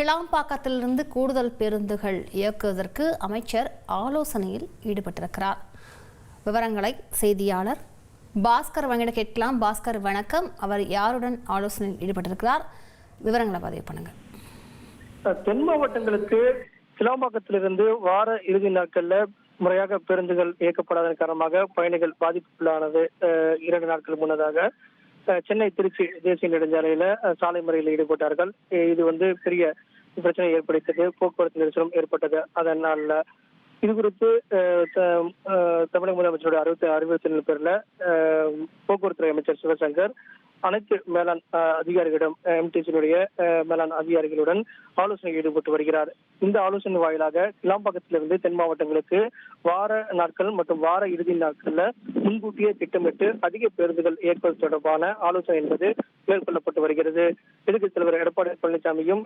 கிளாம்பாக்கத்திலிருந்து கூடுதல் பேருந்துகள் இயக்குவதற்கு அமைச்சர் ஆலோசனையில் ஈடுபட்டிருக்கிறார். விவரங்களை செய்தியாளர் பாஸ்கர் வங்கிட கேட்கலாம். பாஸ்கர் வணக்கம். அவர் யாருடன் ஆலோசனையில் ஈடுபட்டிருக்கிறார்? விவரங்களை பதிவு பண்ணுங்க. தென் மாவட்டங்களுக்கு கிளாம்பாக்கத்திலிருந்து வார இறுதி நாட்கள்ல முறையாக பேருந்துகள் இயக்கப்படாதன் காரணமாக பயணிகள் பாதிப்புக்குள்ளானது. 2 நாட்கள் முன்னதாக சென்னை திருச்சி தேசிய நெடுஞ்சாலையில சாலை மறியலில் ஈடுபட்டார்கள். இது பெரிய பிரச்சனை ஏற்படுத்தது, போக்குவரத்து நெரிசலும் ஏற்பட்டது. அதனால இது குறித்து தமிழக முதலமைச்சருடைய அறிவுறுத்தலின் பேர்ல போக்குவரத்துறை அமைச்சர் சிவசங்கர் அனைத்து மேலாண் அதிகாரிகளிடம் எம்டிசியினுடைய மேலாண் அதிகாரிகளுடன் ஆலோசனையில் ஈடுபட்டு வருகிறார். இந்த ஆலோசனை வாயிலாக கிளாம்பாக்கத்திலிருந்து தென் மாவட்டங்களுக்கு வார நாட்கள் மற்றும் வார இறுதி நாட்கள்ல முன்கூட்டியே திட்டமிட்டு அதிக பேருந்துகள் இயக்குவது தொடர்பான ஆலோசனை என்பது மேற்கொள்ளப்பட்டு வருகிறது. எதிர்க்கட்சித் தலைவர் எடப்பாடி பழனிசாமியும்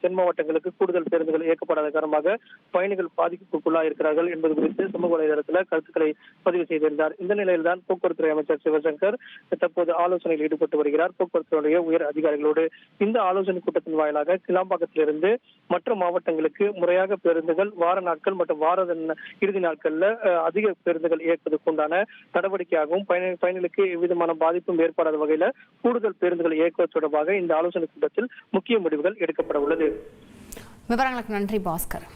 தென் மாவட்டங்களுக்கு கூடுதல் பேருந்துகள் இயக்கப்படாத காரணமாக பயணிகள் பாதிப்புக்குள்ளாக இருக்கிறார்கள் என்பது குறித்து சமூக வலைதளத்தில் கருத்துக்களை பதிவு செய்திருந்தார். இந்த நிலையில்தான் போக்குவரத்துறை அமைச்சர் சிவசங்கர் தற்போது ஆலோசனையில் ஈடுபட்டு வருகிறார் போக்குவரத்துடைய உயர் அதிகாரிகளோடு. இந்த ஆலோசனை கூட்டத்தின் வாயிலாக கிளாம்பாக்கத்திலிருந்து மற்ற மாவட்டங்களுக்கு முறையாக பேருந்துகள் வார நாட்கள் மற்றும் வார இறுதி நாட்கள்ல அதிக பேருந்துகள் இயக்குவதற்கு உண்டான நடவடிக்கையாகவும் பயணிகளுக்கு எவ்விதமான பாதிப்பும் ஏற்படாத வகையில கூடுதல் பேருந்துகள் இயக்குவது தொடர்பாக இந்த ஆலோசனை கூட்டத்தில் முக்கிய முடிவுகள் எடுக்கப்பட உள்ளது. விவரங்களுக்கு நன்றி பாஸ்கர்.